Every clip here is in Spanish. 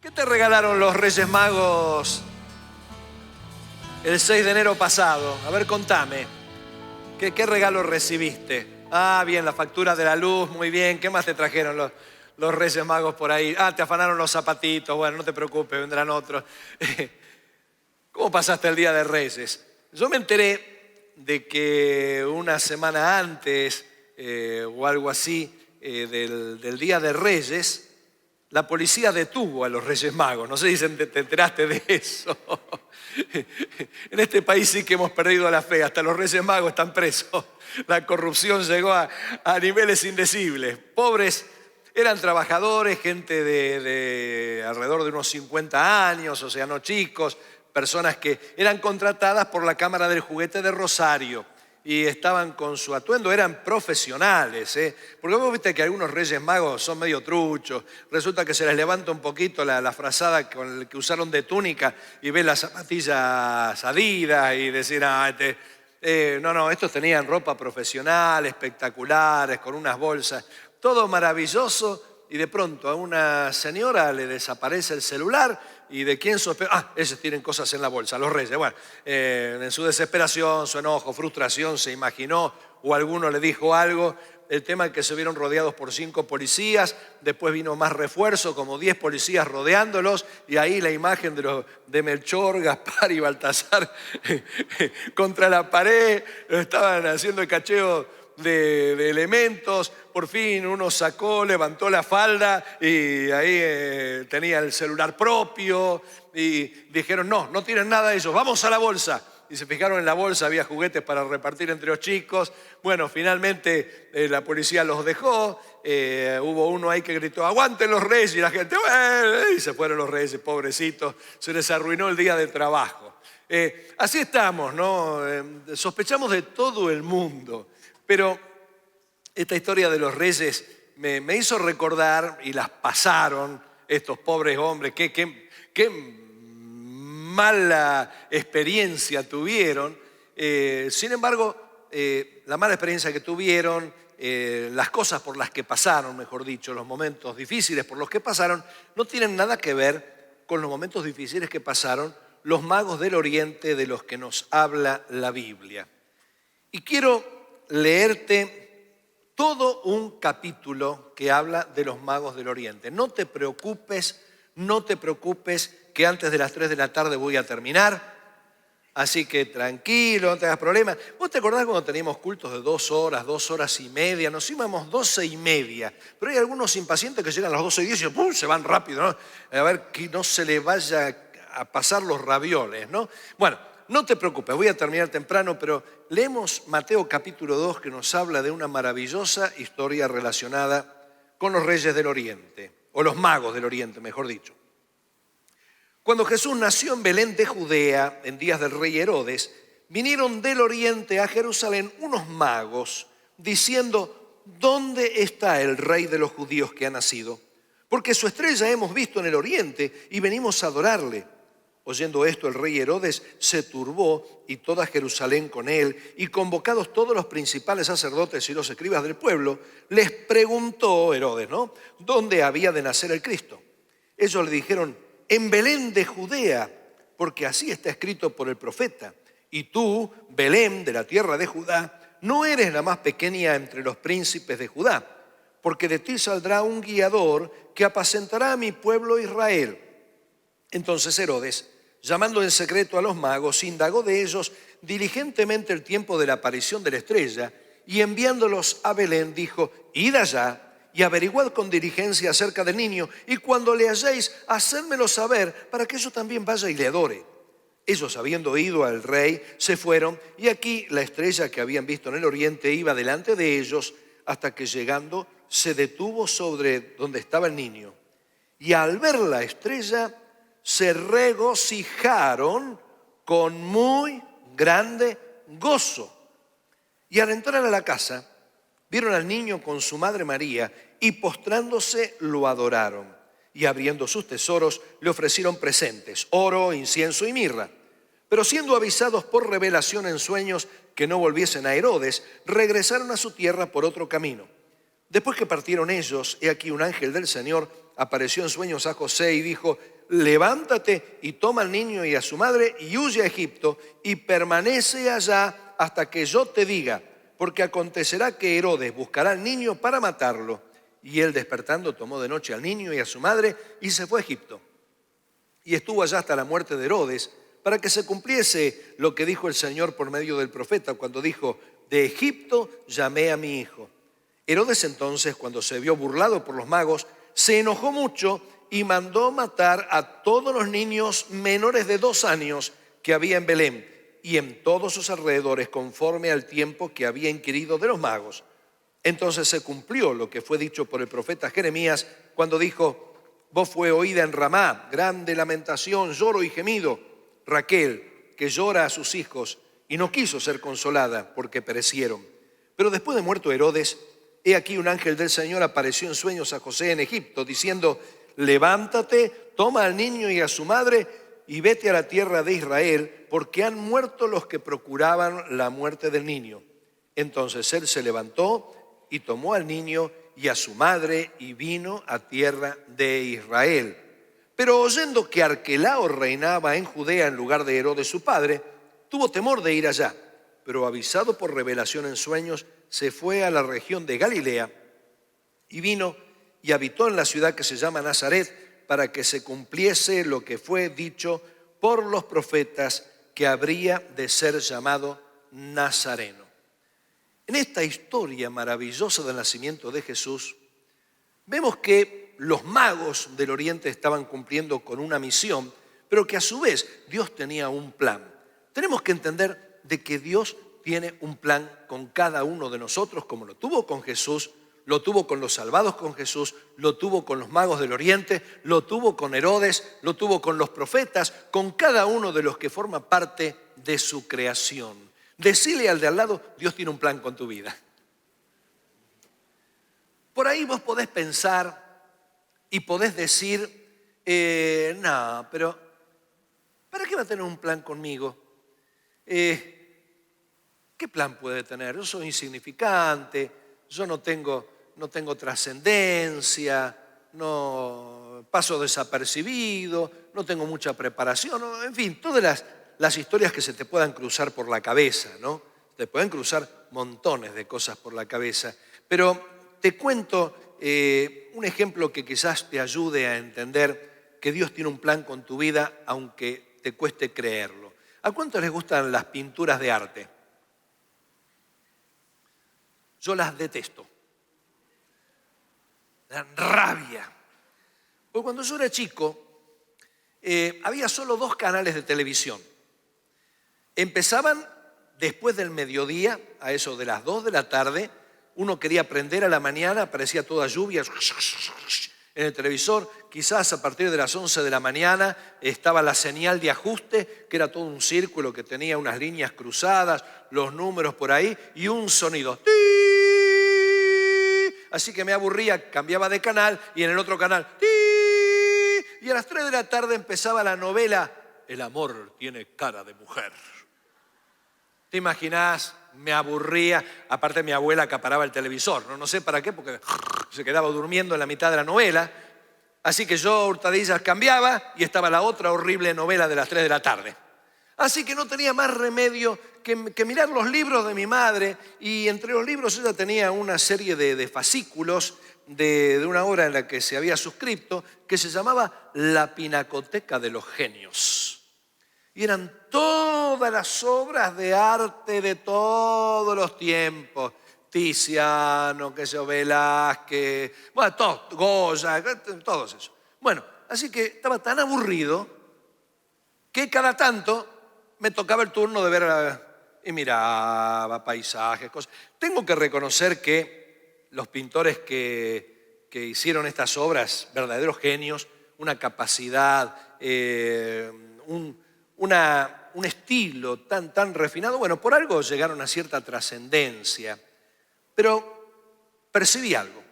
¿Qué te regalaron los Reyes Magos el 6 de enero pasado? A ver, contame. ¿Qué regalo recibiste? Ah, bien, la factura de la luz, muy bien. ¿Qué más te trajeron los Reyes Magos por ahí? Ah, te afanaron los zapatitos. Bueno, no te preocupes, vendrán otros. ¿Cómo pasaste el Día de Reyes? Yo me enteré de que una semana antes o algo así del Día de Reyes, la policía detuvo a los Reyes Magos. No sé si te enteraste de eso. En este país sí que hemos perdido la fe. Hasta los Reyes Magos están presos. La corrupción llegó a niveles indecibles. Pobres, eran trabajadores, gente de alrededor de unos 50 años, o sea, no chicos, personas que eran contratadas por la Cámara del Juguete de Rosario. Y estaban con su atuendo, eran profesionales, porque vos viste que algunos Reyes Magos son medio truchos, resulta que se les levanta un poquito la frazada con la que usaron de túnica y ves las zapatillas Adidas y decir, no, estos tenían ropa profesional, espectaculares, con unas bolsas, todo maravilloso, y de pronto a una señora le desaparece el celular. ¿Y de quién sospecha? Esos tienen cosas en la bolsa, los Reyes. Bueno, en su desesperación, su enojo, frustración, se imaginó o alguno le dijo algo. El tema es que se vieron rodeados por 5 policías, después vino más refuerzo, como 10 policías rodeándolos, y ahí la imagen de Melchor, Gaspar y Baltasar contra la pared, estaban haciendo el cacheo de elementos. Por fin uno sacó, levantó la falda y ahí tenía el celular propio y dijeron, no tienen nada de ellos, vamos a la bolsa. Y se fijaron en la bolsa, había juguetes para repartir entre los chicos. Bueno, finalmente la policía los dejó, hubo uno ahí que gritó, aguanten los Reyes, y la gente, y se fueron los Reyes, pobrecitos, se les arruinó el día de trabajo. Así estamos, ¿no? Sospechamos de todo el mundo. Pero esta historia de los Reyes me hizo recordar, y las pasaron estos pobres hombres, qué mala experiencia tuvieron. Sin embargo, la mala experiencia que tuvieron, las cosas por las que pasaron, mejor dicho, los momentos difíciles por los que pasaron, no tienen nada que ver con los momentos difíciles que pasaron los magos del Oriente de los que nos habla la Biblia. Y quiero leerte todo un capítulo que habla de los magos del Oriente. No te preocupes que antes de las 3 de la tarde voy a terminar, así que tranquilo, no te hagas problema. ¿Vos te acordás cuando teníamos cultos de 2 horas, 2 horas y media? Nos íbamos 12:30, pero hay algunos impacientes que llegan a las 12:10 y ¡pum!, se van rápido, ¿no? A ver que no se le vaya a pasar los ravioles, ¿no? Bueno, no te preocupes, voy a terminar temprano, pero leemos Mateo capítulo 2, que nos habla de una maravillosa historia relacionada con los reyes del Oriente, o los magos del Oriente, mejor dicho. Cuando Jesús nació en Belén de Judea, en días del rey Herodes, vinieron del Oriente a Jerusalén unos magos, diciendo, ¿dónde está el rey de los judíos que ha nacido? Porque su estrella hemos visto en el Oriente y venimos a adorarle. Oyendo esto, el rey Herodes se turbó y toda Jerusalén con él, y convocados todos los principales sacerdotes y los escribas del pueblo, les preguntó Herodes, ¿no?, ¿dónde había de nacer el Cristo? Ellos le dijeron, en Belén de Judea, porque así está escrito por el profeta. Y tú, Belén, de la tierra de Judá, no eres la más pequeña entre los príncipes de Judá, porque de ti saldrá un guiador que apacentará a mi pueblo Israel. Entonces Herodes, llamando en secreto a los magos, indagó de ellos diligentemente el tiempo de la aparición de la estrella, y enviándolos a Belén dijo, id allá y averiguad con diligencia acerca del niño, y cuando le halléis, hacedmelo saber, para que yo también vaya y le adore. Ellos, habiendo ido al rey, se fueron, y aquí la estrella que habían visto en el oriente iba delante de ellos, hasta que llegando se detuvo sobre donde estaba el niño. Y al ver la estrella, se regocijaron con muy grande gozo. Y al entrar a la casa, vieron al niño con su madre María y postrándose lo adoraron. Y abriendo sus tesoros le ofrecieron presentes, oro, incienso y mirra. Pero siendo avisados por revelación en sueños que no volviesen a Herodes, regresaron a su tierra por otro camino. Después que partieron ellos, he aquí un ángel del Señor apareció en sueños a José y dijo, levántate y toma al niño y a su madre y huye a Egipto y permanece allá hasta que yo te diga, porque acontecerá que Herodes buscará al niño para matarlo. Y él despertando tomó de noche al niño y a su madre y se fue a Egipto. Y estuvo allá hasta la muerte de Herodes, para que se cumpliese lo que dijo el Señor por medio del profeta, cuando dijo, de Egipto llamé a mi hijo. Herodes entonces, cuando se vio burlado por los magos, se enojó mucho y mandó matar a todos los niños menores de 2 años que había en Belén y en todos sus alrededores, conforme al tiempo que había inquirido de los magos. Entonces se cumplió lo que fue dicho por el profeta Jeremías, cuando dijo, voz fue oída en Ramá, grande lamentación, lloro y gemido. Raquel, que llora a sus hijos, y no quiso ser consolada, porque perecieron. Pero después de muerto Herodes, he aquí un ángel del Señor apareció en sueños a José en Egipto, diciendo, levántate, toma al niño y a su madre, y vete a la tierra de Israel, porque han muerto los que procuraban la muerte del niño. Entonces él se levantó y tomó al niño y a su madre y vino a tierra de Israel. Pero oyendo que Arquelao reinaba en Judea en lugar de Herodes su padre, tuvo temor de ir allá, pero avisado por revelación en sueños, se fue a la región de Galilea y vino y habitó en la ciudad que se llama Nazaret, para que se cumpliese lo que fue dicho por los profetas, que habría de ser llamado Nazareno. En esta historia maravillosa del nacimiento de Jesús, vemos que los magos del Oriente estaban cumpliendo con una misión, pero que a su vez Dios tenía un plan. Tenemos que entender de que Dios tiene un plan con cada uno de nosotros, como lo tuvo con Jesús, lo tuvo con los salvados con Jesús, lo tuvo con los magos del Oriente, lo tuvo con Herodes, lo tuvo con los profetas, con cada uno de los que forma parte de su creación. Decile al de al lado, Dios tiene un plan con tu vida. Por ahí vos podés pensar y podés decir, no, pero ¿para qué va a tener un plan conmigo? ¿Qué plan puede tener? Yo soy insignificante, yo no tengo trascendencia, no paso desapercibido, no tengo mucha preparación, no, en fin, todas las historias que se te puedan cruzar por la cabeza, ¿no? Te pueden cruzar montones de cosas por la cabeza, pero te cuento un ejemplo que quizás te ayude a entender que Dios tiene un plan con tu vida, aunque te cueste creerlo. ¿A cuántos les gustan las pinturas de arte? Yo las detesto. Me dan rabia. Porque cuando yo era chico, había solo 2 canales de televisión. Empezaban después del mediodía, a eso de las 2 de la tarde. Uno quería aprender a la mañana, parecía toda lluvia en el televisor. Quizás a partir de las 11 de la mañana estaba la señal de ajuste, que era todo un círculo que tenía unas líneas cruzadas, los números por ahí y un sonido. Así que me aburría, cambiaba de canal y en el otro canal. Y a las 3 de la tarde empezaba la novela El amor tiene cara de mujer. ¿Te imaginás? Me aburría. Aparte mi abuela acaparaba el televisor. No sé para qué, porque se quedaba durmiendo en la mitad de la novela. Así que yo hurtadillas cambiaba y estaba la otra horrible novela de las 3 de la tarde. Así que no tenía más remedio que mirar los libros de mi madre, y entre los libros ella tenía una serie de fascículos de una obra en la que se había suscrito, que se llamaba La Pinacoteca de los Genios. Y eran todas las obras de arte de todos los tiempos. Tiziano, Velázquez, bueno, Goya, todos esos. Bueno, así que estaba tan aburrido que cada tanto me tocaba el turno de ver y miraba paisajes, cosas. Tengo que reconocer que los pintores que hicieron estas obras, verdaderos genios, una capacidad, un estilo tan refinado, bueno, por algo llegaron a cierta trascendencia. Pero percibí algo,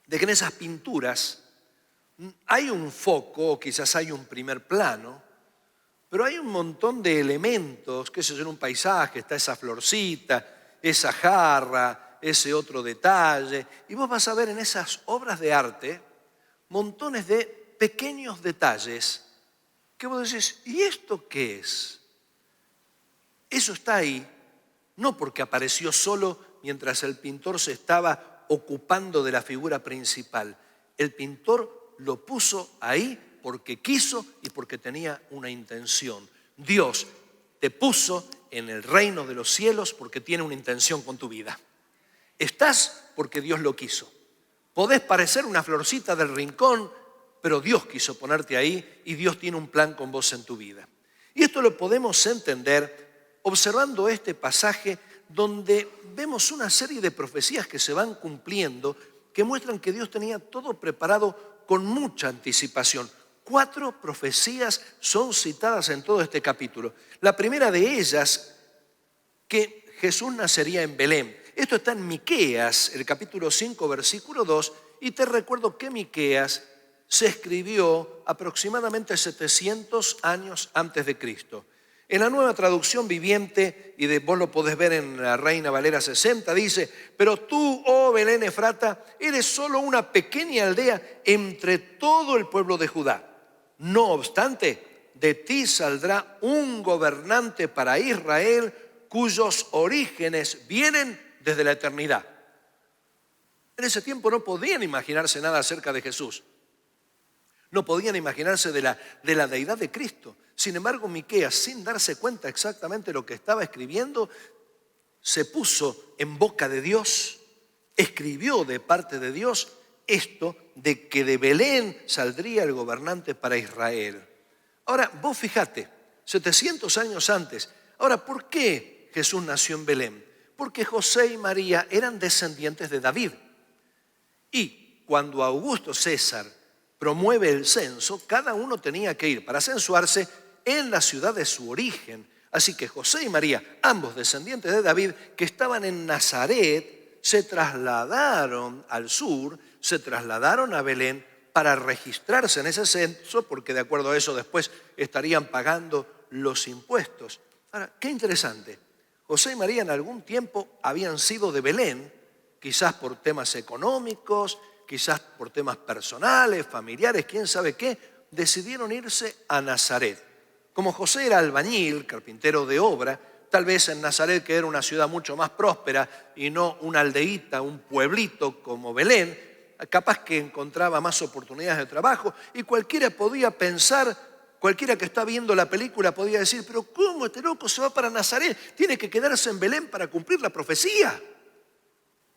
de que en esas pinturas hay un foco, o quizás hay un primer plano, pero hay un montón de elementos, qué sé yo, en un paisaje está esa florcita, esa jarra, ese otro detalle. Y vos vas a ver en esas obras de arte montones de pequeños detalles que vos decís, ¿y esto qué es? Eso está ahí, no porque apareció solo mientras el pintor se estaba ocupando de la figura principal. El pintor lo puso ahí porque quiso y porque tenía una intención. Dios te puso en el reino de los cielos porque tiene una intención con tu vida. Estás porque Dios lo quiso. Podés parecer una florcita del rincón, pero Dios quiso ponerte ahí y Dios tiene un plan con vos en tu vida. Y esto lo podemos entender observando este pasaje donde vemos una serie de profecías que se van cumpliendo que muestran que Dios tenía todo preparado con mucha anticipación. 4 profecías son citadas en todo este capítulo. La primera de ellas, que Jesús nacería en Belén. Esto está en Miqueas, el capítulo 5, versículo 2, y te recuerdo que Miqueas se escribió aproximadamente 700 años antes de Cristo. En la Nueva Traducción Viviente, y vos lo podés ver en la Reina Valera 60, dice, pero tú, oh Belén Efrata, eres solo una pequeña aldea entre todo el pueblo de Judá. No obstante, de ti saldrá un gobernante para Israel cuyos orígenes vienen desde la eternidad. En ese tiempo no podían imaginarse nada acerca de Jesús. No podían imaginarse de la deidad de Cristo. Sin embargo, Miqueas, sin darse cuenta exactamente lo que estaba escribiendo, se puso en boca de Dios, escribió de parte de Dios esto de que de Belén saldría el gobernante para Israel. Ahora, vos fijate, 700 años antes. Ahora, ¿por qué Jesús nació en Belén? Porque José y María eran descendientes de David. Y cuando Augusto César promueve el censo, cada uno tenía que ir para censuarse en la ciudad de su origen. Así que José y María, ambos descendientes de David, que estaban en Nazaret, se trasladaron al sur, se trasladaron a Belén para registrarse en ese censo, porque de acuerdo a eso después estarían pagando los impuestos. Ahora, qué interesante. José y María en algún tiempo habían sido de Belén, quizás por temas económicos, quizás por temas personales, familiares, quién sabe qué, decidieron irse a Nazaret. Como José era albañil, carpintero de obra, tal vez en Nazaret, que era una ciudad mucho más próspera y no una aldeíta, un pueblito como Belén, capaz que encontraba más oportunidades de trabajo y cualquiera podía pensar, cualquiera que está viendo la película podía decir, pero ¿cómo este loco se va para Nazaret? Tiene que quedarse en Belén para cumplir la profecía.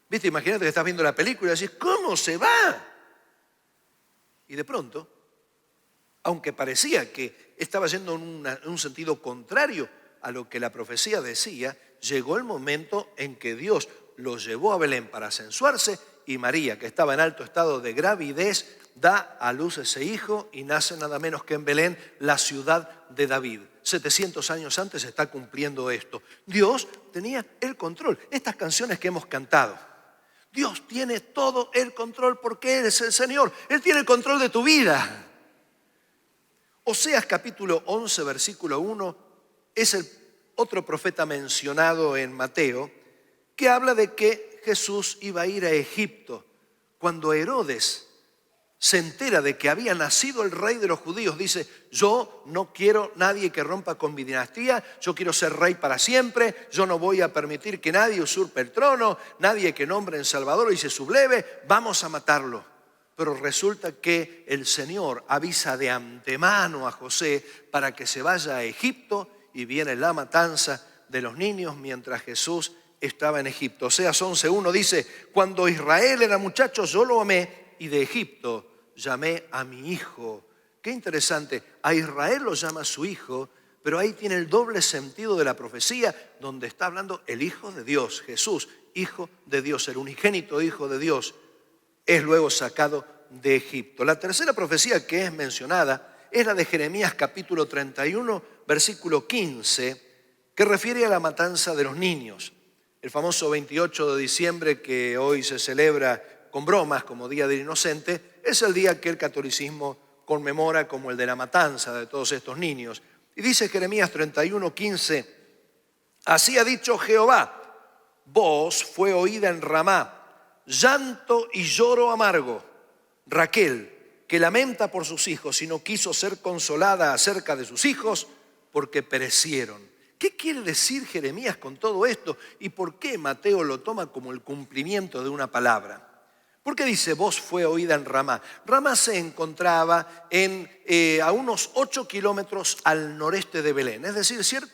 ¿Viste? Imagínate que estás viendo la película y decís, ¿cómo se va? Y de pronto, aunque parecía que estaba yendo en un sentido contrario a lo que la profecía decía, llegó el momento en que Dios lo llevó a Belén para censuarse y María, que estaba en alto estado de gravidez, da a luz ese hijo y nace nada menos que en Belén, la ciudad de David. 700 años antes se está cumpliendo esto. Dios tenía el control. Estas canciones que hemos cantado, Dios tiene todo el control porque Él es el Señor. Él tiene el control de tu vida. Oseas capítulo 11, versículo 1, es el otro profeta mencionado en Mateo, que habla de que Jesús iba a ir a Egipto. Cuando Herodes se entera de que había nacido el rey de los judíos, dice, yo no quiero nadie que rompa con mi dinastía, yo quiero ser rey para siempre, yo no voy a permitir que nadie usurpe el trono, nadie que nombre en Salvador y se subleve, vamos a matarlo. Pero resulta que el Señor avisa de antemano a José para que se vaya a Egipto y viene la matanza de los niños mientras Jesús estaba en Egipto. Oseas 11:1 dice, cuando Israel era muchacho yo lo amé y de Egipto llamé a mi hijo. Qué interesante, a Israel lo llama su hijo, pero ahí tiene el doble sentido de la profecía donde está hablando el Hijo de Dios, Jesús, Hijo de Dios, el unigénito Hijo de Dios, es luego sacado de Egipto. La tercera profecía que es mencionada es la de Jeremías capítulo 31, versículo 15, que refiere a la matanza de los niños. El famoso 28 de diciembre que hoy se celebra con bromas como Día del Inocente, es el día que el catolicismo conmemora como el de la matanza de todos estos niños. Y dice Jeremías 31, 15, así ha dicho Jehová, voz fue oída en Ramá, llanto y lloro amargo. Raquel que lamenta por sus hijos y no quiso ser consolada acerca de sus hijos porque perecieron. ¿Qué quiere decir Jeremías con todo esto? ¿Y por qué Mateo lo toma como el cumplimiento de una palabra? ¿Por qué dice voz fue oída en Ramá? Ramá se encontraba a unos 8 kilómetros al noreste de Belén, es decir,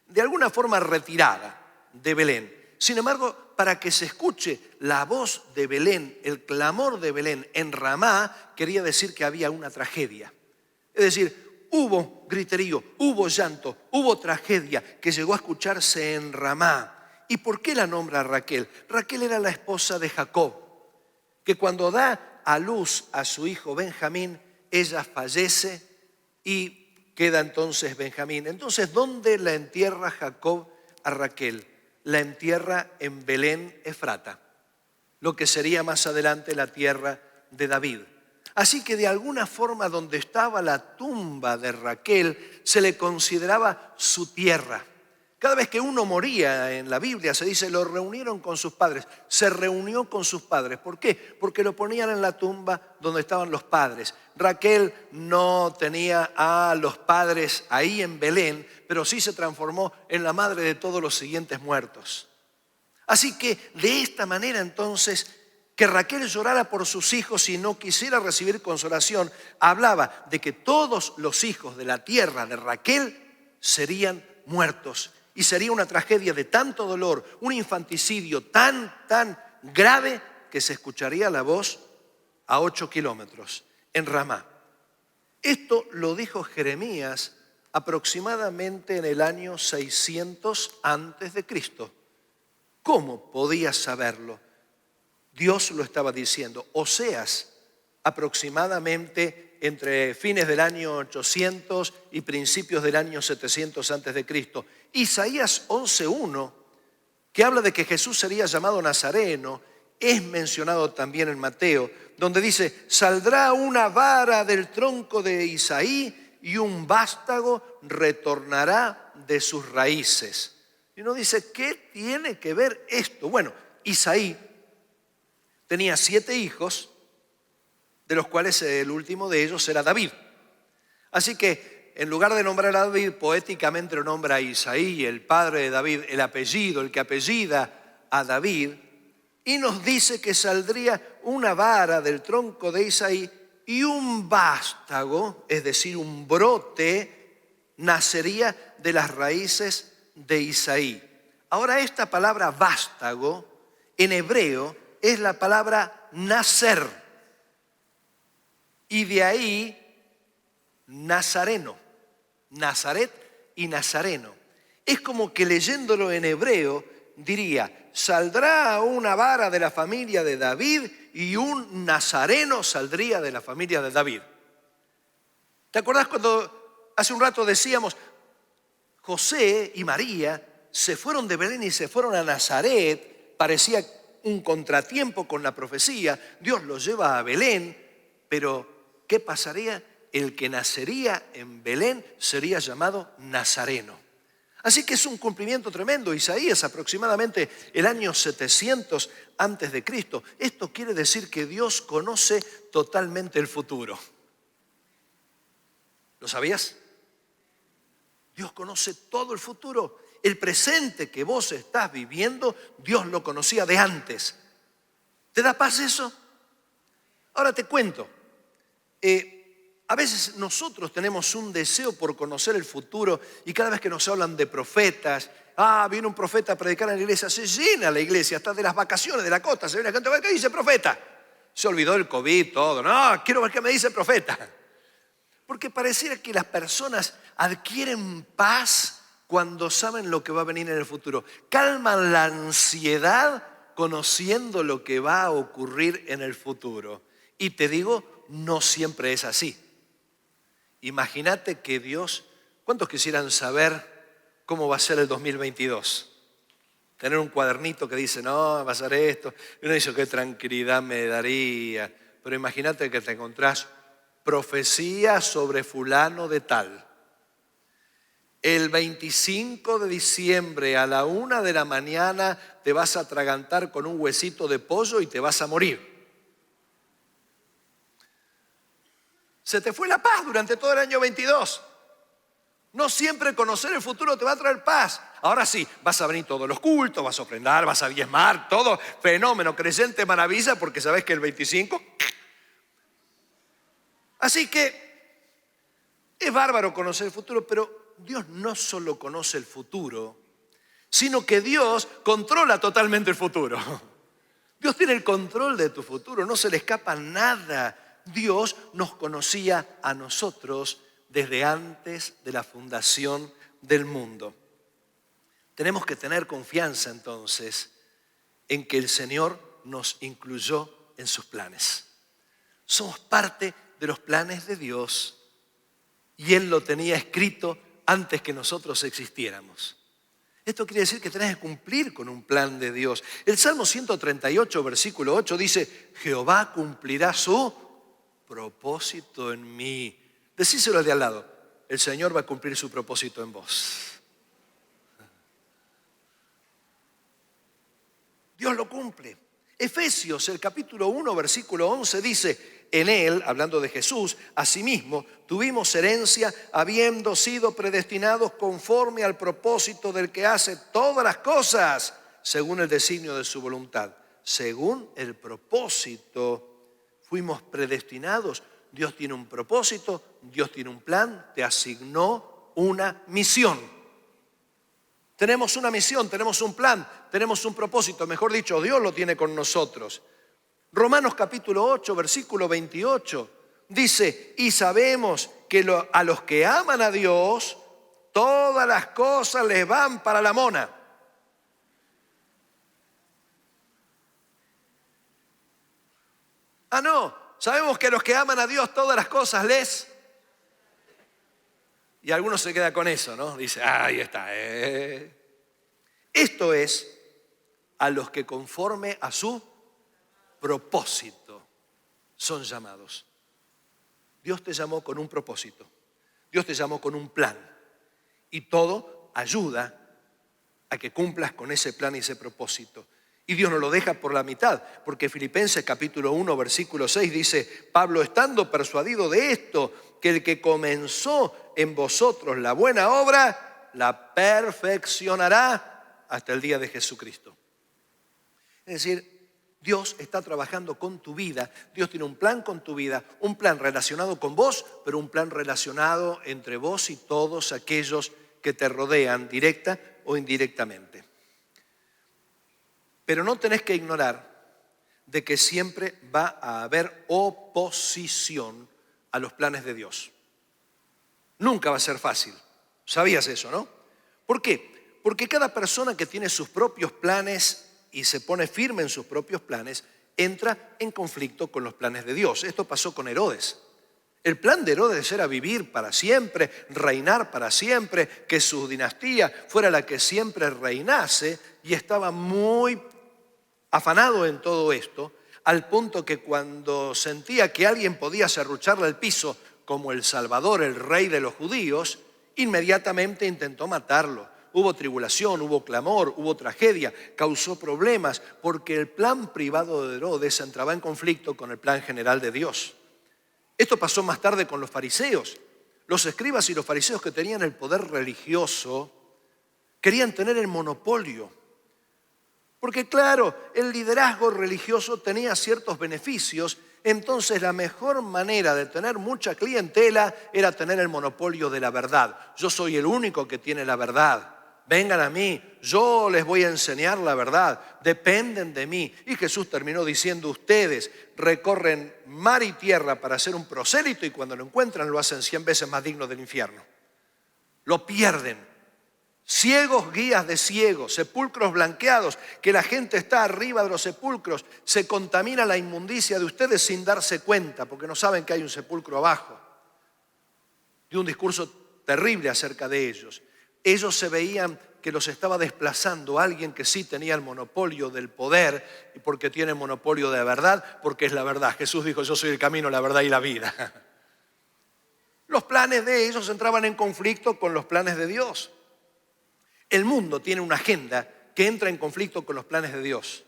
de alguna forma retirada de Belén. Sin embargo, para que se escuche la voz de Belén, el clamor de Belén en Ramá, quería decir que había una tragedia. Es decir, hubo griterío, hubo llanto, hubo tragedia que llegó a escucharse en Ramá. ¿Y por qué la nombra Raquel? Raquel era la esposa de Jacob, que cuando da a luz a su hijo Benjamín, ella fallece y queda entonces Benjamín. Entonces, ¿dónde la entierra Jacob a Raquel? La entierra en Belén Efrata, lo que sería más adelante la tierra de David. Así que de alguna forma donde estaba la tumba de Raquel se le consideraba su tierra. Cada vez que uno moría en la Biblia se dice lo reunieron con sus padres, se reunió con sus padres. ¿Por qué? Porque lo ponían en la tumba donde estaban los padres. Raquel no tenía a los padres ahí en Belén, pero sí se transformó en la madre de todos los siguientes muertos. Así que de esta manera entonces, que Raquel llorara por sus hijos y no quisiera recibir consolación, hablaba de que todos los hijos de la tierra de Raquel serían muertos. Y sería una tragedia de tanto dolor, un infanticidio tan grave que se escucharía la voz a 8 kilómetros en Ramá. Esto lo dijo Jeremías aproximadamente en el año 600 antes de Cristo. ¿Cómo podía saberlo? Dios lo estaba diciendo. Oseas, aproximadamente entre fines del año 800 y principios del año 700 antes de Cristo. Isaías 11:1, que habla de que Jesús sería llamado Nazareno, es mencionado también en Mateo, donde dice, saldrá una vara del tronco de Isaí y un vástago retornará de sus raíces. Y uno dice, ¿qué tiene que ver esto? Bueno, Isaí tenía 7 hijos, de los cuales el último de ellos era David. Así que en lugar de nombrar a David, poéticamente lo nombra a Isaí, el padre de David, el apellido, el que apellida a David, y nos dice que saldría una vara del tronco de Isaí y un vástago, es decir, un brote, nacería de las raíces de Isaí. Ahora, esta palabra vástago en hebreo es la palabra nacer. Y de ahí nazareno, Nazaret y nazareno. Es como que leyéndolo en hebreo diría, saldrá una vara de la familia de David y un nazareno saldría de la familia de David. ¿Te acordás cuando hace un rato decíamos, José y María se fueron de Belén y se fueron a Nazaret? Parecía un contratiempo con la profecía. Dios los lleva a Belén, pero ¿qué pasaría? El que nacería en Belén sería llamado nazareno. Así que es un cumplimiento tremendo. Isaías aproximadamente el año 700 antes de Cristo. Esto quiere decir que Dios conoce totalmente el futuro. ¿Lo sabías? Dios conoce todo el futuro. El presente que vos estás viviendo, Dios lo conocía de antes. ¿Te da paz eso? Ahora te cuento. A veces nosotros tenemos un deseo por conocer el futuro y cada vez que nos hablan de profetas, viene un profeta a predicar en la iglesia, se llena la iglesia, hasta de las vacaciones de la costa, se viene la gente, ¿qué dice profeta? Se olvidó el COVID, todo, no, quiero ver qué me dice el profeta. Porque pareciera que las personas adquieren paz cuando saben lo que va a venir en el futuro. Calman la ansiedad conociendo lo que va a ocurrir en el futuro. Y te digo, no siempre es así. Imagínate que Dios, ¿cuántos quisieran saber cómo va a ser el 2022? Tener un cuadernito que dice, no, va a ser esto. Y uno dice, qué tranquilidad me daría. Pero imagínate que te encontrás profecía sobre fulano de tal. El 25 de diciembre a la 1 de la mañana te vas a atragantar con un huesito de pollo y te vas a morir. Se te fue la paz durante todo el año 22. No siempre conocer el futuro te va a traer paz. Ahora sí, vas a venir todos los cultos, vas a ofrendar, vas a diezmar, todo fenómeno, creyente, maravilla, porque sabes que el 25... Así que es bárbaro conocer el futuro, pero Dios no solo conoce el futuro, sino que Dios controla totalmente el futuro. Dios tiene el control de tu futuro, no se le escapa nada. Dios nos conocía a nosotros desde antes de la fundación del mundo. Tenemos que tener confianza entonces en que el Señor nos incluyó en sus planes. Somos parte de los planes de Dios y Él lo tenía escrito antes que nosotros existiéramos. Esto quiere decir que tenés que cumplir con un plan de Dios. El Salmo 138, versículo 8 dice: Jehová cumplirá su propósito en mí. Decíselo al de al lado: el Señor va a cumplir su propósito en vos. Dios lo cumple. Efesios, el capítulo 1, versículo 11 dice: en Él, hablando de Jesús, asimismo tuvimos herencia, habiendo sido predestinados conforme al propósito del que hace todas las cosas, según el designio de su voluntad. Según el propósito fuimos predestinados. Dios tiene un propósito, Dios tiene un plan, te asignó una misión. Tenemos una misión, tenemos un plan, tenemos un propósito. Mejor dicho, Dios lo tiene con nosotros. Romanos capítulo 8, versículo 28, dice: y sabemos que a los que aman a Dios, todas las cosas les van para la mona. No, sabemos que a los que aman a Dios, todas las cosas les... Y algunos se queda con eso, ¿no? Dice: ahí está. Esto es a los que conforme a su propósito son llamados. Dios te llamó con un propósito. Dios te llamó con un plan. Y todo ayuda a que cumplas con ese plan y ese propósito. Y Dios no lo deja por la mitad, porque Filipenses capítulo 1, versículo 6 dice: Pablo, estando persuadido de esto, que el que comenzó en vosotros la buena obra, la perfeccionará hasta el día de Jesucristo. Es decir, Dios está trabajando con tu vida. Dios tiene un plan con tu vida, un plan relacionado con vos, pero un plan relacionado entre vos y todos aquellos que te rodean, directa o indirectamente. Pero no tenés que ignorar de que siempre va a haber oposición a los planes de Dios. Nunca va a ser fácil. ¿Sabías eso, no? ¿Por qué? Porque cada persona que tiene sus propios planes y se pone firme en sus propios planes, entra en conflicto con los planes de Dios. Esto pasó con Herodes. El plan de Herodes era vivir para siempre, reinar para siempre, que su dinastía fuera la que siempre reinase, y estaba muy afanado en todo esto, al punto que cuando sentía que alguien podía serrucharle el piso como el Salvador, el rey de los judíos, inmediatamente intentó matarlo. Hubo tribulación, hubo clamor, hubo tragedia, causó problemas, porque el plan privado de Herodes entraba en conflicto con el plan general de Dios. Esto pasó más tarde con los fariseos. Los escribas y los fariseos, que tenían el poder religioso, querían tener el monopolio. Porque claro, el liderazgo religioso tenía ciertos beneficios, entonces la mejor manera de tener mucha clientela era tener el monopolio de la verdad. Yo soy el único que tiene la verdad. Vengan a mí, yo les voy a enseñar la verdad, dependen de mí. Y Jesús terminó diciendo: ustedes recorren mar y tierra para hacer un prosélito, y cuando lo encuentran lo hacen 100 veces más digno del infierno. Lo pierden. Ciegos guías de ciegos, sepulcros blanqueados, que la gente está arriba de los sepulcros, se contamina la inmundicia de ustedes sin darse cuenta, porque no saben que hay un sepulcro abajo. De un discurso terrible acerca de ellos. Ellos se veían que los estaba desplazando alguien que sí tenía el monopolio del poder, y porque tiene el monopolio de la verdad, porque es la verdad. Jesús dijo: yo soy el camino, la verdad y la vida. Los planes de ellos entraban en conflicto con los planes de Dios. El mundo tiene una agenda que entra en conflicto con los planes de Dios.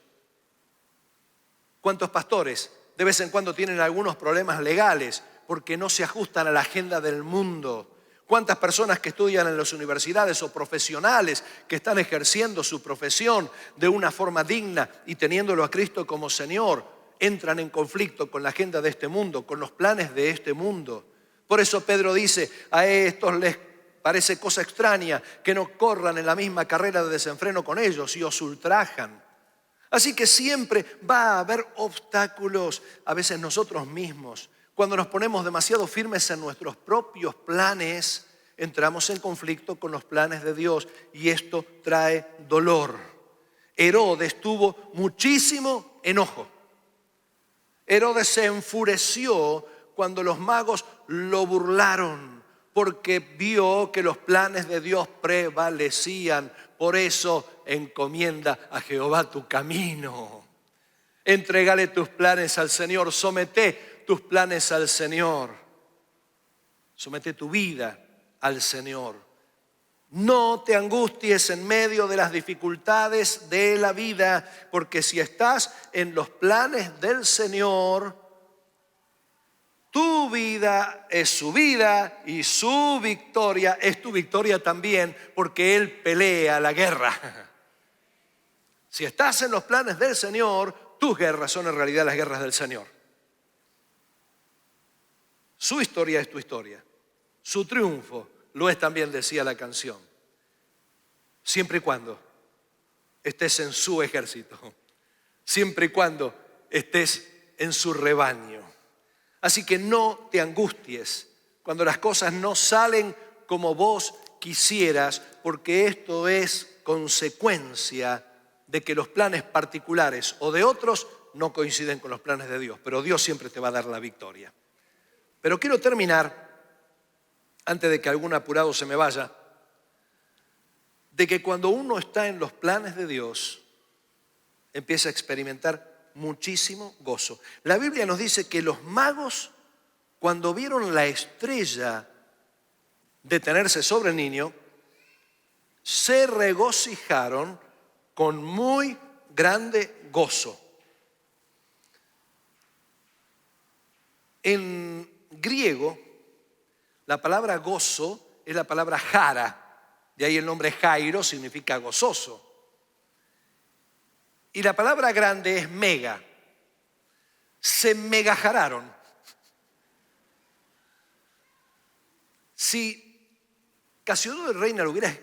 ¿Cuántos pastores de vez en cuando tienen algunos problemas legales porque no se ajustan a la agenda del mundo. ¿Cuántas personas que estudian en las universidades o profesionales que están ejerciendo su profesión de una forma digna y teniéndolo a Cristo como Señor, entran en conflicto con la agenda de este mundo, con los planes de este mundo? Por eso Pedro dice, a estos les parece cosa extraña que no corran en la misma carrera de desenfreno con ellos y os ultrajan. Así que siempre va a haber obstáculos, a veces nosotros mismos. Cuando nos ponemos demasiado firmes en nuestros propios planes, entramos en conflicto con los planes de Dios y esto trae dolor. Herodes tuvo muchísimo enojo. Herodes se enfureció cuando los magos lo burlaron porque vio que los planes de Dios prevalecían. Por eso encomienda a Jehová tu camino. Entrégale tus planes al Señor, somete tus planes al Señor. Somete tu vida al Señor. No te angusties en medio de las dificultades de la vida, porque si estás en los planes del Señor, tu vida es su vida y su victoria es tu victoria también, porque Él pelea la guerra. Si estás en los planes del Señor, tus guerras son en realidad las guerras del Señor. Su historia es tu historia. Su triunfo lo es también, decía la canción. Siempre y cuando estés en su ejército. Siempre y cuando estés en su rebaño. Así que no te angusties cuando las cosas no salen como vos quisieras, porque esto es consecuencia de que los planes particulares o de otros no coinciden con los planes de Dios. Pero Dios siempre te va a dar la victoria. Pero quiero terminar, antes de que algún apurado se me vaya, de que cuando uno está en los planes de Dios, empieza a experimentar muchísimo gozo. La Biblia nos dice que los magos, cuando vieron la estrella detenerse sobre el niño, se regocijaron con muy grande gozo. En griego, la palabra gozo es la palabra jara, de ahí el nombre Jairo significa gozoso. Y la palabra grande es mega. Se megajararon. Si Casiodoro de Reina lo hubiera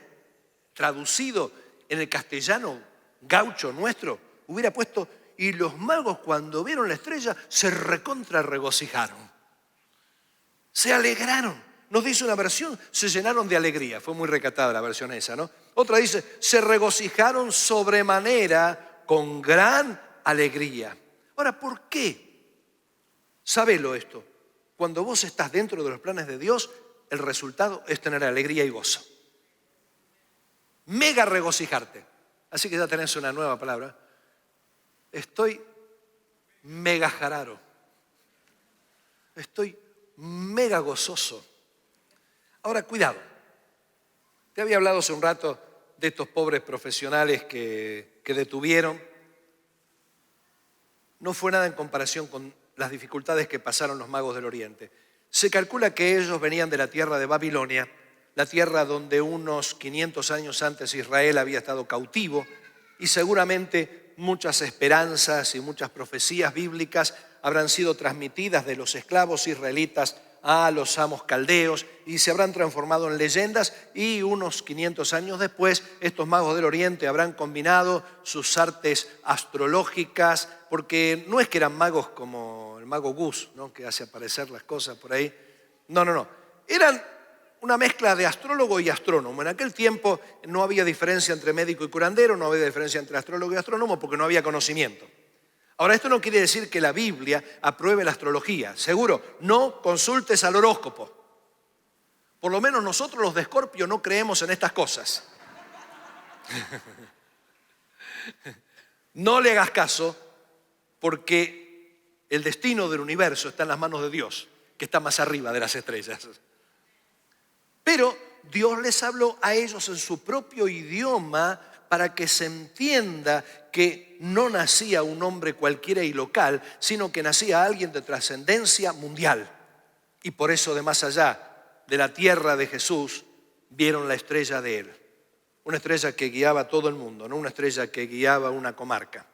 traducido en el castellano gaucho nuestro, hubiera puesto, y los magos cuando vieron la estrella se recontra regocijaron. Se alegraron. Nos dice una versión, se llenaron de alegría. Fue muy recatada la versión esa, ¿no? Otra dice, se regocijaron sobremanera con gran alegría. Ahora, ¿por qué? Sabelo esto. Cuando vos estás dentro de los planes de Dios, el resultado es tener alegría y gozo. Mega regocijarte. Así que ya tenés una nueva palabra. Estoy mega jararo. Estoy mega gozoso. Ahora, cuidado. Te había hablado hace un rato de estos pobres profesionales que detuvieron. No fue nada en comparación con las dificultades que pasaron los magos del Oriente. Se calcula que ellos venían de la tierra de Babilonia, la tierra donde unos 500 años antes Israel había estado cautivo, y seguramente muchas esperanzas y muchas profecías bíblicas habrán sido transmitidas de los esclavos israelitas a los amos caldeos y se habrán transformado en leyendas, y unos 500 años después estos magos del Oriente habrán combinado sus artes astrológicas, porque no es que eran magos como el mago Gus, ¿no?, que hace aparecer las cosas por ahí. No. Eran una mezcla de astrólogo y astrónomo. En aquel tiempo no había diferencia entre médico y curandero, no había diferencia entre astrólogo y astrónomo porque no había conocimiento. Ahora, esto no quiere decir que la Biblia apruebe la astrología. Seguro, no consultes al horóscopo. Por lo menos nosotros los de Escorpio no creemos en estas cosas. No le hagas caso porque el destino del universo está en las manos de Dios, que está más arriba de las estrellas. Pero Dios les habló a ellos en su propio idioma para que se entienda que no nacía un hombre cualquiera y local, sino que nacía alguien de trascendencia mundial. Y por eso de más allá de la tierra de Jesús, vieron la estrella de Él. Una estrella que guiaba a todo el mundo, no una estrella que guiaba a una comarca.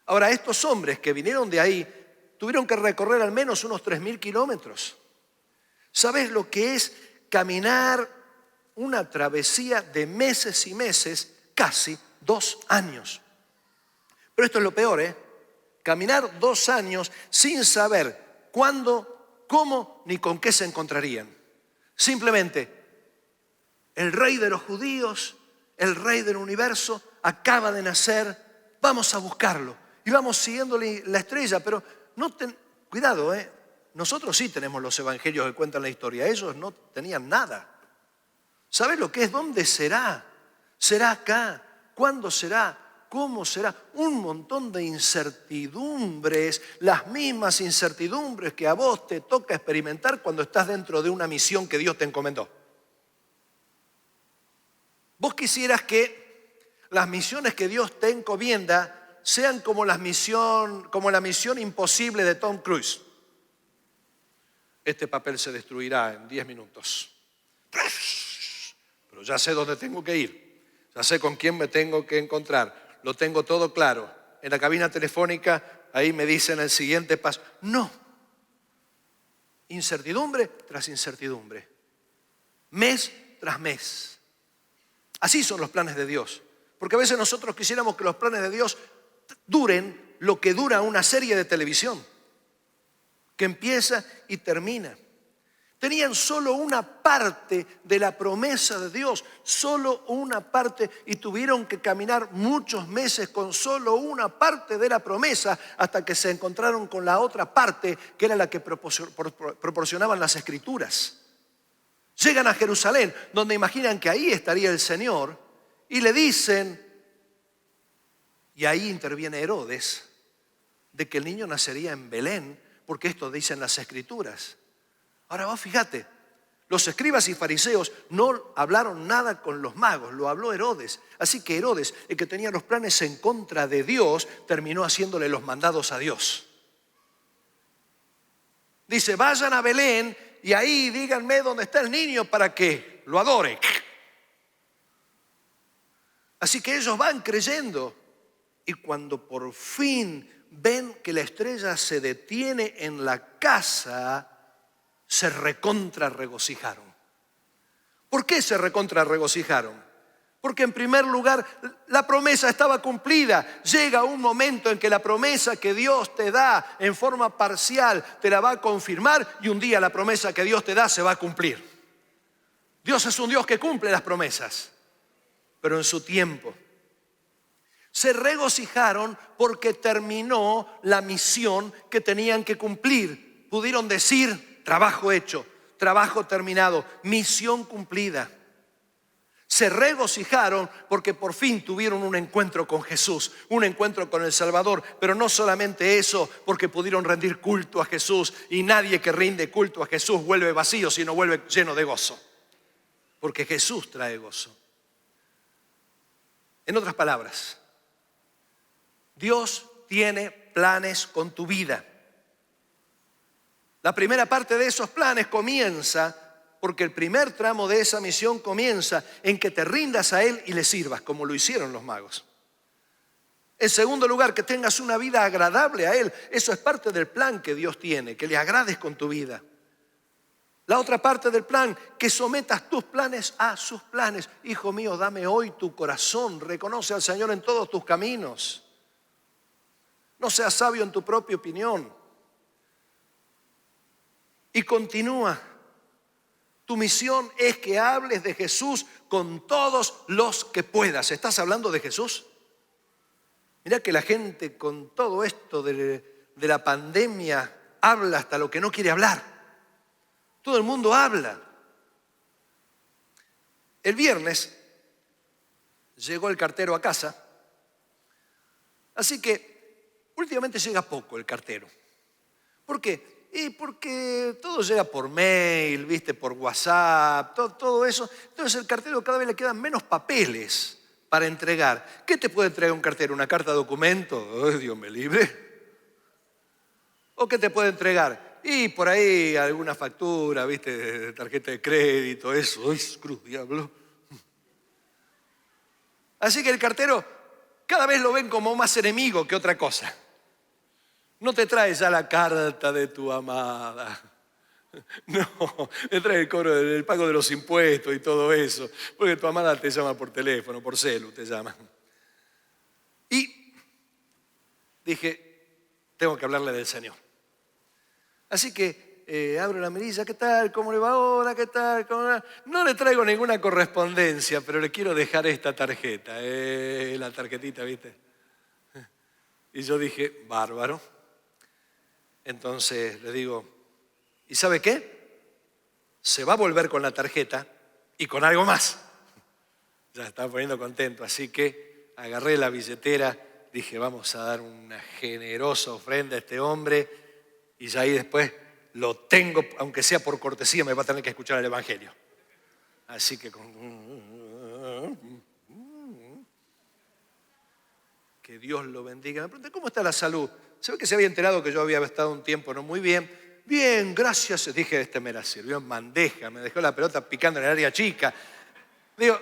Ahora, estos hombres que vinieron de ahí tuvieron que recorrer al menos unos 3.000 kilómetros. ¿Sabes lo que es caminar una travesía de meses y meses, casi 2 años? Pero esto es lo peor, ¿eh? Caminar 2 años sin saber cuándo, cómo ni con qué se encontrarían. Simplemente, el rey de los judíos, el rey del universo, acaba de nacer, vamos a buscarlo. Y vamos siguiéndole la estrella, pero cuidado, nosotros sí tenemos los evangelios que cuentan la historia, ellos no tenían nada. ¿Sabes lo que es? ¿Dónde será? ¿Será acá? ¿Cuándo será? ¿Cómo será? Un montón de incertidumbres, las mismas incertidumbres que a vos te toca experimentar cuando estás dentro de una misión que Dios te encomendó. Vos quisieras que las misiones que Dios te encomienda sean como la misión imposible de Tom Cruise. Este papel se destruirá en 10 minutos. Pero ya sé dónde tengo que ir. Ya sé con quién me tengo que encontrar. Lo tengo todo claro. En la cabina telefónica, ahí me dicen el siguiente paso. No. Incertidumbre tras incertidumbre. Mes tras mes. Así son los planes de Dios. Porque a veces nosotros quisiéramos que los planes de Dios duren lo que dura una serie de televisión, que empieza y termina. Tenían solo una parte de la promesa de Dios, solo una parte, y tuvieron que caminar muchos meses con solo una parte de la promesa hasta que se encontraron con la otra parte, que era la que proporcionaban las Escrituras. Llegan a Jerusalén, donde imaginan que ahí estaría el Señor, y le dicen, y ahí interviene Herodes, de que el niño nacería en Belén, porque esto dicen las Escrituras. Ahora vos fíjate, los escribas y fariseos no hablaron nada con los magos, lo habló Herodes. Así que Herodes, el que tenía los planes en contra de Dios, terminó haciéndole los mandados a Dios. Dice, vayan a Belén y ahí díganme dónde está el niño para que lo adore. Así que ellos van creyendo. Y cuando por fin ven que la estrella se detiene en la casa, se recontra regocijaron. ¿Por qué se recontra regocijaron? Porque en primer lugar la promesa estaba cumplida. Llega un momento en que la promesa que Dios te da en forma parcial te la va a confirmar y un día la promesa que Dios te da se va a cumplir. Dios es un Dios que cumple las promesas, pero en su tiempo. Se regocijaron porque terminó la misión que tenían que cumplir. Pudieron decir, trabajo hecho, trabajo terminado, misión cumplida. Se regocijaron porque por fin tuvieron un encuentro con Jesús, un encuentro con el Salvador. Pero no solamente eso, porque pudieron rendir culto a Jesús. Y nadie que rinde culto a Jesús vuelve vacío, sino vuelve lleno de gozo. Porque Jesús trae gozo. En otras palabras, Dios tiene planes con tu vida. La primera parte de esos planes comienza porque el primer tramo de esa misión comienza en que te rindas a Él y le sirvas, como lo hicieron los magos. En segundo lugar, que tengas una vida agradable a Él. Eso es parte del plan que Dios tiene, que le agrades con tu vida. La otra parte del plan, que sometas tus planes a sus planes. Hijo mío, dame hoy tu corazón. Reconoce al Señor en todos tus caminos. No seas sabio en tu propia opinión. Y continúa. Tu misión es que hables de Jesús con todos los que puedas. ¿Estás hablando de Jesús? Mirá que la gente con todo esto de la pandemia habla hasta lo que no quiere hablar. Todo el mundo habla. El viernes llegó el cartero a casa. Así que últimamente llega poco el cartero. ¿Por qué? Y porque todo llega por mail, ¿viste? Por WhatsApp, todo eso. Entonces el cartero cada vez le quedan menos papeles para entregar. ¿Qué te puede entregar un cartero? ¿Una carta de documento? ¡Ay, Dios me libre! ¿O qué te puede entregar? y por ahí alguna factura, ¿viste? Tarjeta de crédito, eso, es cruz, diablo. Así que el cartero cada vez lo ven como más enemigo que otra cosa. No te trae ya la carta de tu amada. No, te trae el pago de los impuestos y todo eso. Porque tu amada te llama por teléfono, por celu te llama. Y dije, tengo que hablarle del Señor. Así que abro la mirilla, ¿qué tal? ¿Cómo le va ahora? ¿Qué tal? ¿Cómo va? No le traigo ninguna correspondencia, pero le quiero dejar esta tarjeta. La tarjetita, ¿viste? Y yo dije, bárbaro. Entonces le digo, ¿y sabe qué? Se va a volver con la tarjeta y con algo más. Ya estaba poniendo contento, así que agarré la billetera, dije, vamos a dar una generosa ofrenda a este hombre y ya ahí después lo tengo, aunque sea por cortesía, me va a tener que escuchar el Evangelio. Así que que Dios lo bendiga. Me pregunté, ¿cómo está la salud? Se ve que se había enterado que yo había estado un tiempo no muy bien. Bien, gracias. Dije, este me la sirvió en bandeja, me dejó la pelota picando en el área chica. Digo,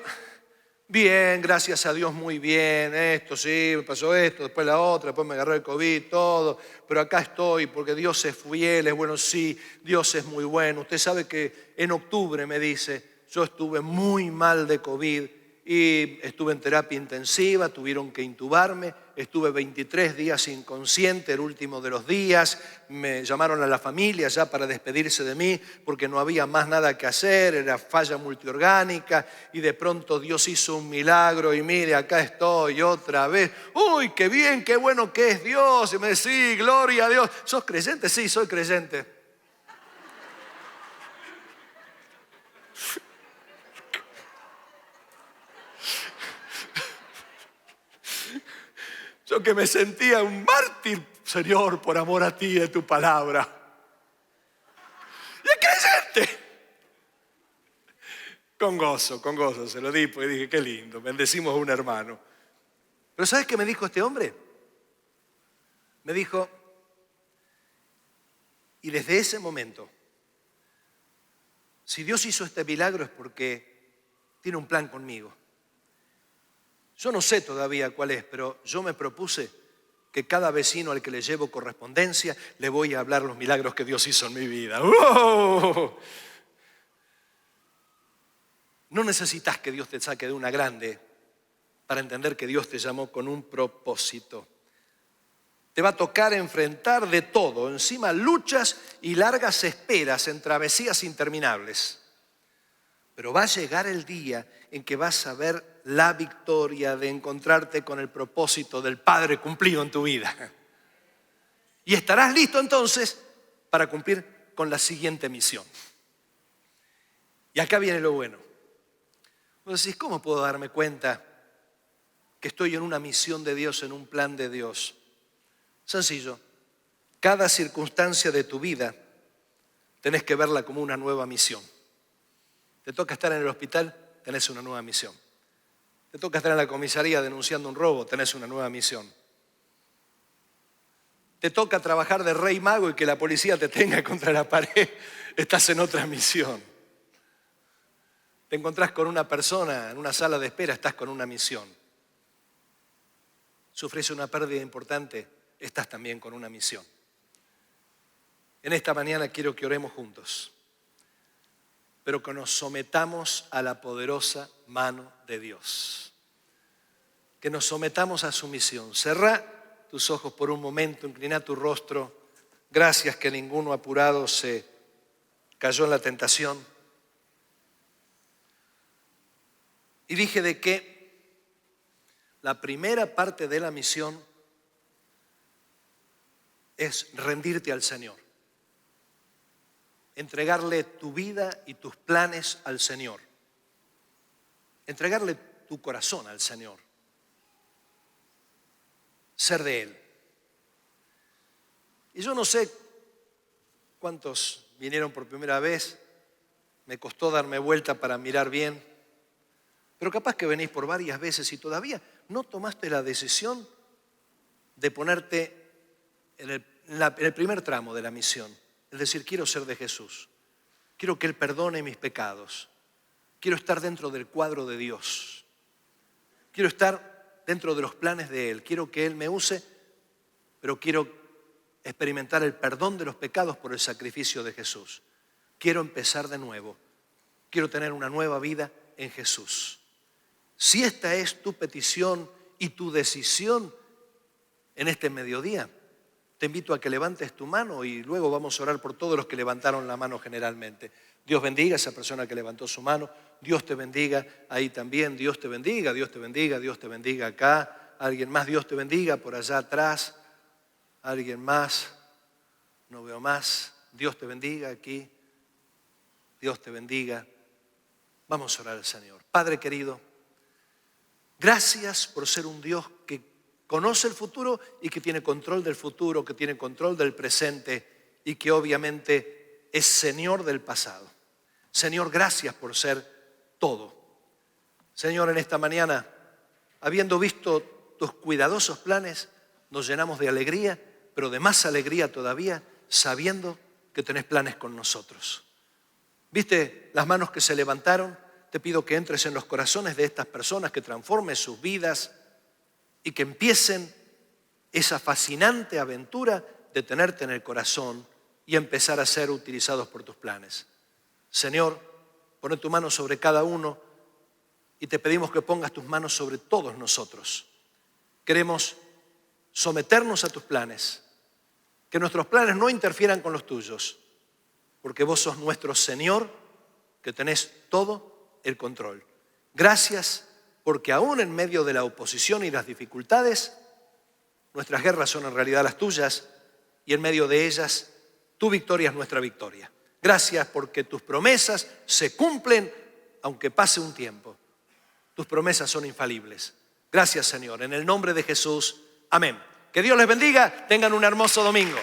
bien, gracias a Dios, muy bien. Esto, sí, me pasó esto, después la otra, después me agarró el COVID, todo. Pero acá estoy porque Dios es fiel, es bueno, sí, Dios es muy bueno. Usted sabe que en octubre, me dice, yo estuve muy mal de COVID y estuve en terapia intensiva, tuvieron que intubarme, estuve 23 días inconsciente, el último de los días, me llamaron a la familia ya para despedirse de mí porque no había más nada que hacer, era falla multiorgánica y de pronto Dios hizo un milagro y mire, acá estoy otra vez. ¡Uy, qué bien, qué bueno que es Dios! Y me decía, sí, gloria a Dios. ¿Sos creyente? Sí, soy creyente. Yo que me sentía un mártir, Señor, por amor a ti y a tu palabra. Y es creyente. Con gozo, se lo di, porque dije, qué lindo, bendecimos a un hermano. Pero ¿sabes qué me dijo este hombre? Me dijo, y desde ese momento, si Dios hizo este milagro es porque tiene un plan conmigo. Yo no sé todavía cuál es, pero yo me propuse que cada vecino al que le llevo correspondencia le voy a hablar los milagros que Dios hizo en mi vida. ¡Oh! No necesitas que Dios te saque de una grande para entender que Dios te llamó con un propósito. Te va a tocar enfrentar de todo, encima luchas y largas esperas en travesías interminables. Pero va a llegar el día en que vas a ver la victoria de encontrarte con el propósito del Padre cumplido en tu vida. Y estarás listo entonces para cumplir con la siguiente misión. Y acá viene lo bueno. Vos decís, ¿cómo puedo darme cuenta que estoy en una misión de Dios, en un plan de Dios? Sencillo. Cada circunstancia de tu vida tenés que verla como una nueva misión. Te toca estar en el hospital, tenés una nueva misión. Te toca estar en la comisaría denunciando un robo, tenés una nueva misión. Te toca trabajar de rey mago y que la policía te tenga contra la pared, estás en otra misión. Te encontrás con una persona en una sala de espera, estás con una misión. Sufrís una pérdida importante, estás también con una misión. En esta mañana quiero que oremos juntos, pero que nos sometamos a la poderosa mano de Dios. Que nos sometamos a su misión. Cerrá tus ojos por un momento, inclina tu rostro. Gracias que ninguno apurado se cayó en la tentación. Y dije de que la primera parte de la misión es rendirte al Señor. Entregarle tu vida y tus planes al Señor. Entregarle tu corazón al Señor. Ser de Él. Y yo no sé cuántos vinieron por primera vez, me costó darme vuelta para mirar bien, pero capaz que venís por varias veces y todavía no tomaste la decisión de ponerte en el primer tramo de la misión. Es decir, quiero ser de Jesús. Quiero que Él perdone mis pecados. Quiero estar dentro del cuadro de Dios. Quiero estar dentro de los planes de Él. Quiero que Él me use, pero quiero experimentar el perdón de los pecados por el sacrificio de Jesús. Quiero empezar de nuevo. Quiero tener una nueva vida en Jesús. Si esta es tu petición y tu decisión en este mediodía, te invito a que levantes tu mano y luego vamos a orar por todos los que levantaron la mano generalmente. Dios bendiga a esa persona que levantó su mano. Dios te bendiga ahí también. Dios te bendiga, Dios te bendiga, Dios te bendiga acá. Alguien más, Dios te bendiga por allá atrás. Alguien más, no veo más. Dios te bendiga aquí. Dios te bendiga. Vamos a orar al Señor. Padre querido, gracias por ser un Dios que conoce el futuro y que tiene control del futuro, que tiene control del presente y que obviamente es Señor del pasado. Señor, gracias por ser todo. Señor, en esta mañana, habiendo visto tus cuidadosos planes, nos llenamos de alegría, pero de más alegría todavía, sabiendo que tenés planes con nosotros. ¿Viste las manos que se levantaron? Te pido que entres en los corazones de estas personas, que transformes sus vidas y que empiecen esa fascinante aventura de tenerte en el corazón y empezar a ser utilizados por tus planes. Señor, pone tu mano sobre cada uno y te pedimos que pongas tus manos sobre todos nosotros. Queremos someternos a tus planes, que nuestros planes no interfieran con los tuyos, porque vos sos nuestro Señor, que tenés todo el control. Gracias porque aún en medio de la oposición y las dificultades, nuestras guerras son en realidad las tuyas y en medio de ellas tu victoria es nuestra victoria. Gracias porque tus promesas se cumplen aunque pase un tiempo. Tus promesas son infalibles. Gracias, Señor. En el nombre de Jesús. Amén. Que Dios les bendiga. Tengan un hermoso domingo.